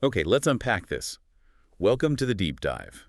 Okay, let's unpack this. Welcome to the deep dive.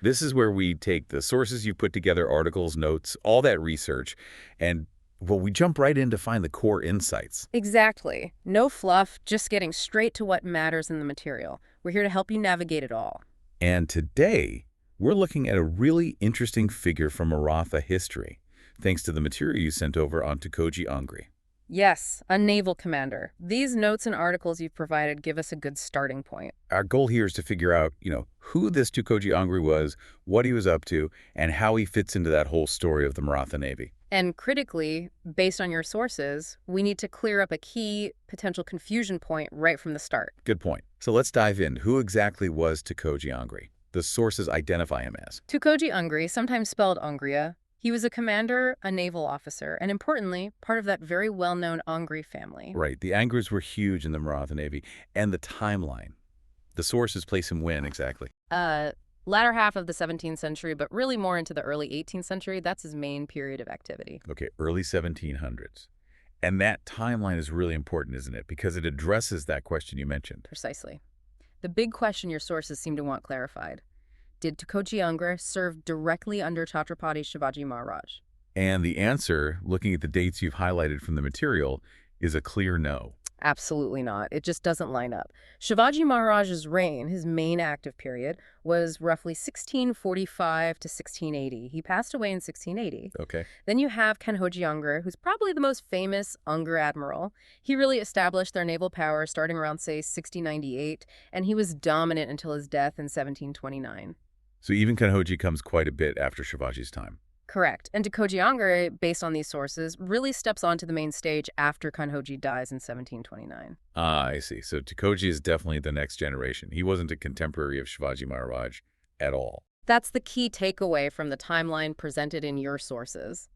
This is where we take the sources you put together, articles, notes, all that research, and, well, we jump right in to find the core insights. Exactly. No fluff, just getting straight to what matters in the material. We're here to help you navigate it all. And today, we're looking at a really interesting figure from Maratha history, thanks to the material you sent over on Tukoji Angre. Yes, a naval commander. These notes and articles you've provided give us a good starting point. Our goal here is to figure out, who this Tukoji Angre was, what he was up to, and how he fits into that whole story of the Maratha Navy. And critically, based on your sources, we need to clear up a key potential confusion point right from the start. Good point. So let's dive in. Who exactly was Tukoji Angre? The sources identify him as. Tukoji Angre, sometimes spelled Angria, he was a commander, a naval officer, and importantly, part of that very well-known Angre family. Right. The Angres were huge in the Maratha Navy. And the timeline. The sources place him when exactly? Latter half of the 17th century, but really more into the early 18th century. That's his main period of activity. Okay, early 1700s. And that timeline is really important, isn't it? Because it addresses that question you mentioned. Precisely. The big question your sources seem to want clarified. Did Tukoji Angre serve directly under Chhatrapati Shivaji Maharaj? And the answer, looking at the dates you've highlighted from the material, is a clear no. Absolutely not. It just doesn't line up. Shivaji Maharaj's reign, his main active period, was roughly 1645 to 1680. He passed away in 1680. Okay. Then you have Kanhoji Angre, who's probably the most famous Angre admiral. He really established their naval power starting around, say, 1698, and he was dominant until his death in 1729. So even Kanhoji comes quite a bit after Shivaji's time. Correct. And Tukoji Angre, based on these sources, really steps onto the main stage after Kanhoji dies in 1729. Ah, I see. So Tukoji is definitely the next generation. He wasn't a contemporary of Shivaji Maharaj at all. That's the key takeaway from the timeline presented in your sources.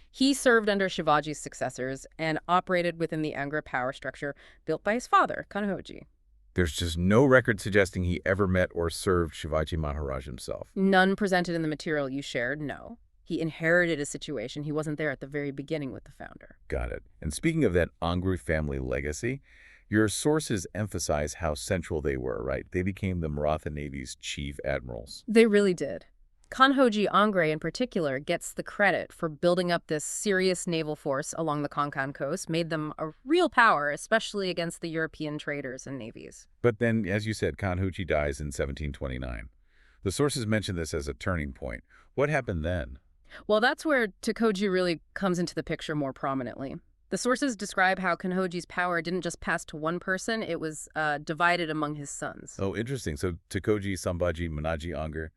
He served under Shivaji's successors and operated within the Angre power structure built by his father, Kanhoji. There's just no record suggesting he ever met or served Shivaji Maharaj himself. None presented in the material you shared, no. He inherited a situation. He wasn't there at the very beginning with the founder. Got it. And speaking of that Angre family legacy, your sources emphasize how central they were, right? They became the Maratha Navy's chief admirals. They really did. Kanhoji Angre, in particular, gets the credit for building up this serious naval force along the Konkan coast, made them a real power, especially against the European traders and navies. But then, as you said, Kanhoji dies in 1729. The sources mention this as a turning point. What happened then? Well, that's where Tukoji really comes into the picture more prominently. The sources describe how Kanhoji's power didn't just pass to one person, it was divided among his sons. Oh, interesting. So Tukoji, Sambhaji, Manaji Angre,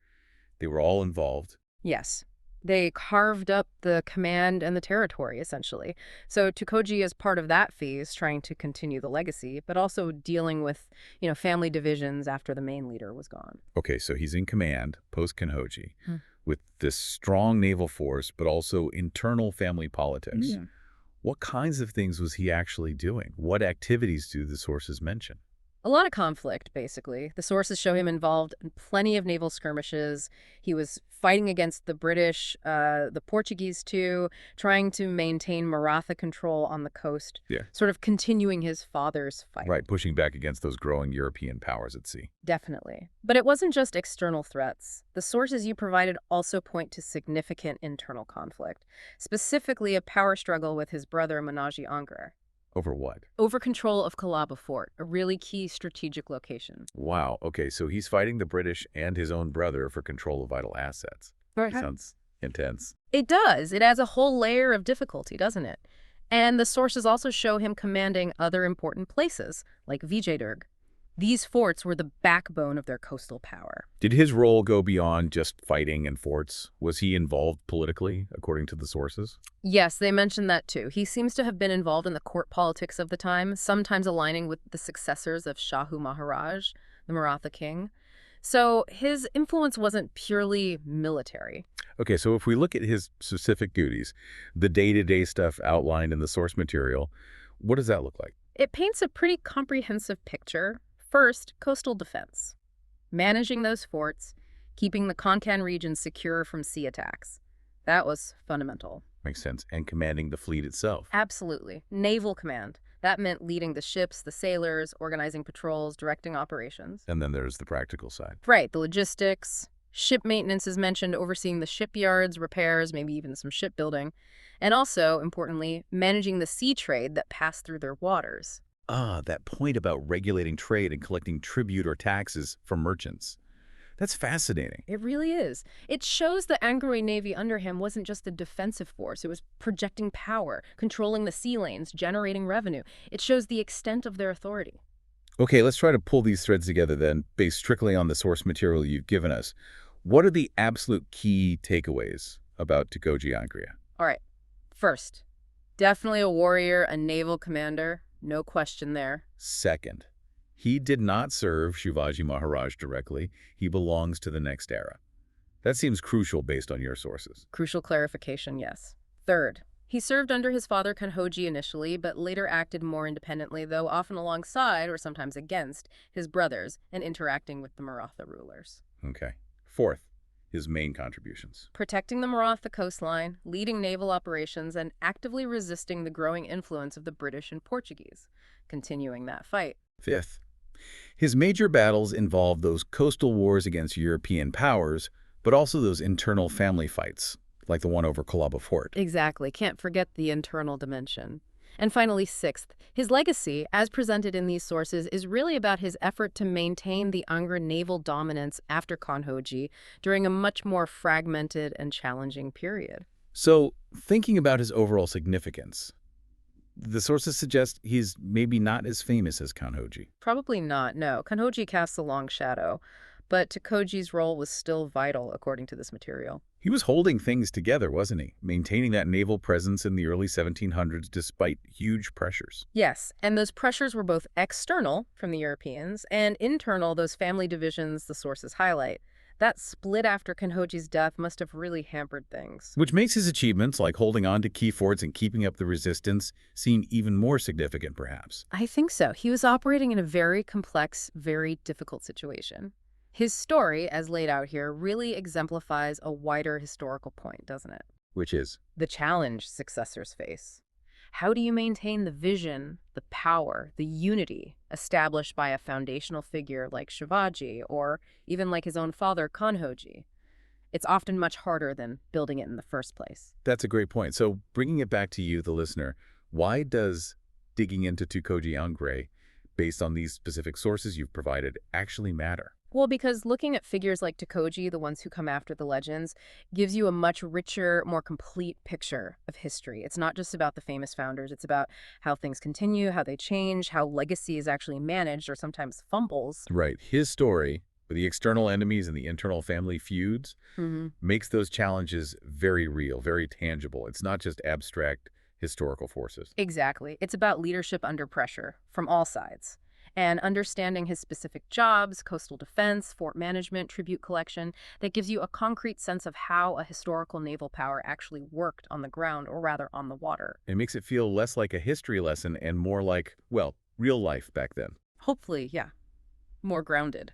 they were all involved. Yes. They carved up the command and the territory, essentially. So Tukoji is part of that phase, trying to continue the legacy, but also dealing with, family divisions after the main leader was gone. Okay, so he's in command, post-Kanhoji, with this strong naval force, but also internal family politics. Yeah. What kinds of things was he actually doing? What activities do the sources mention? A lot of conflict, basically. The sources show him involved in plenty of naval skirmishes. He was fighting against the British, the Portuguese too, trying to maintain Maratha control on the coast, sort of continuing his father's fight. Right, pushing back against those growing European powers at sea. Definitely. But it wasn't just external threats. The sources you provided also point to significant internal conflict, specifically a power struggle with his brother Kanhoji Angre. Over what? Over control of Calabar Fort, a really key strategic location. Wow. Okay, so he's fighting the British and his own brother for control of vital assets. Sounds intense. It does. It adds a whole layer of difficulty, doesn't it? And the sources also show him commanding other important places, like Vijaydurg. These forts were the backbone of their coastal power. Did his role go beyond just fighting and forts? Was he involved politically, according to the sources? Yes, they mentioned that too. He seems to have been involved in the court politics of the time, sometimes aligning with the successors of Shahu Maharaj, the Maratha king. So his influence wasn't purely military. Okay, so if we look at his specific duties, the day-to-day stuff outlined in the source material, what does that look like? It paints a pretty comprehensive picture. First, coastal defense. Managing those forts, keeping the Konkan region secure from sea attacks. That was fundamental. Makes sense. And commanding the fleet itself. Absolutely. Naval command. That meant leading the ships, the sailors, organizing patrols, directing operations. And then there's the practical side. Right, the logistics. Ship maintenance is mentioned, overseeing the shipyards, repairs, maybe even some shipbuilding. And also, importantly, managing the sea trade that passed through their waters. Ah, that point about regulating trade and collecting tribute or taxes from merchants. That's fascinating. It really is. It shows the Angre Navy under him wasn't just a defensive force. It was projecting power, controlling the sea lanes, generating revenue. It shows the extent of their authority. Okay, let's try to pull these threads together then, based strictly on the source material you've given us. What are the absolute key takeaways about Tukoji Angria? All right. First, definitely a warrior, a naval commander. No question there. Second, he did not serve Shivaji Maharaj directly. He belongs to the next era. That seems crucial based on your sources. Crucial clarification, yes. Third, he served under his father Kanhoji initially, but later acted more independently, though often alongside, or sometimes against, his brothers and interacting with the Maratha rulers. Okay. Fourth, his main contributions. Protecting the Maratha coastline, leading naval operations, and actively resisting the growing influence of the British and Portuguese, continuing that fight. Fifth, his major battles involved those coastal wars against European powers, but also those internal family fights, like the one over Colaba Fort. Exactly. Can't forget the internal dimension. And finally, sixth, his legacy, as presented in these sources, is really about his effort to maintain the Angre naval dominance after Kanhoji during a much more fragmented and challenging period. So, thinking about his overall significance, the sources suggest he's maybe not as famous as Kanhoji. Probably not, no. Kanhoji casts a long shadow, but Tukoji's role was still vital, according to this material. He was holding things together, wasn't he? Maintaining that naval presence in the early 1700s despite huge pressures. Yes, and those pressures were both external from the Europeans and internal, those family divisions the sources highlight. That split after Kanhoji's death must have really hampered things. Which makes his achievements, like holding on to key forts and keeping up the resistance, seem even more significant, perhaps. I think so. He was operating in a very complex, very difficult situation. His story, as laid out here, really exemplifies a wider historical point, doesn't it? Which is? The challenge successors face. How do you maintain the vision, the power, the unity established by a foundational figure like Shivaji or even like his own father, Kanhoji? It's often much harder than building it in the first place. That's a great point. So bringing it back to you, the listener, why does digging into Tukoji Angre, based on these specific sources you've provided, actually matter? Well, because looking at figures like Tukoji, the ones who come after the legends, gives you a much richer, more complete picture of history. It's not just about the famous founders. It's about how things continue, how they change, how legacy is actually managed or sometimes fumbles. Right. His story, with the external enemies and the internal family feuds, makes those challenges very real, very tangible. It's not just abstract historical forces. Exactly. It's about leadership under pressure from all sides. And understanding his specific jobs, coastal defense, fort management, tribute collection, that gives you a concrete sense of how a historical naval power actually worked on the ground, or rather on the water. It makes it feel less like a history lesson and more like, well, real life back then. Hopefully, yeah. More grounded.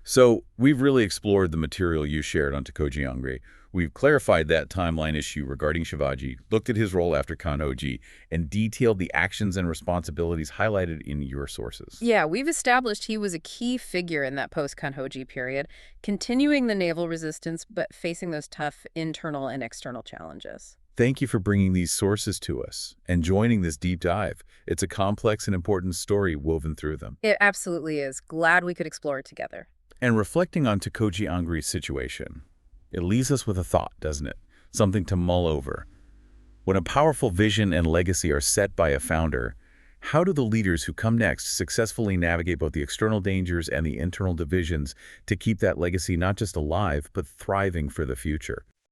So we've really explored the material you shared on Tukoji Angre. We've clarified that timeline issue regarding Shivaji, looked at his role after Kanhoji, and detailed the actions and responsibilities highlighted in your sources. Yeah, we've established he was a key figure in that post-Kanhoji period, continuing the naval resistance but facing those tough internal and external challenges. Thank you for bringing these sources to us and joining this deep dive. It's a complex and important story woven through them. It absolutely is. Glad we could explore it together. And reflecting on Tukoji Angre's situation, it leaves us with a thought, doesn't it? Something to mull over. When a powerful vision and legacy are set by a founder, how do the leaders who come next successfully navigate both the external dangers and the internal divisions to keep that legacy not just alive, but thriving for the future?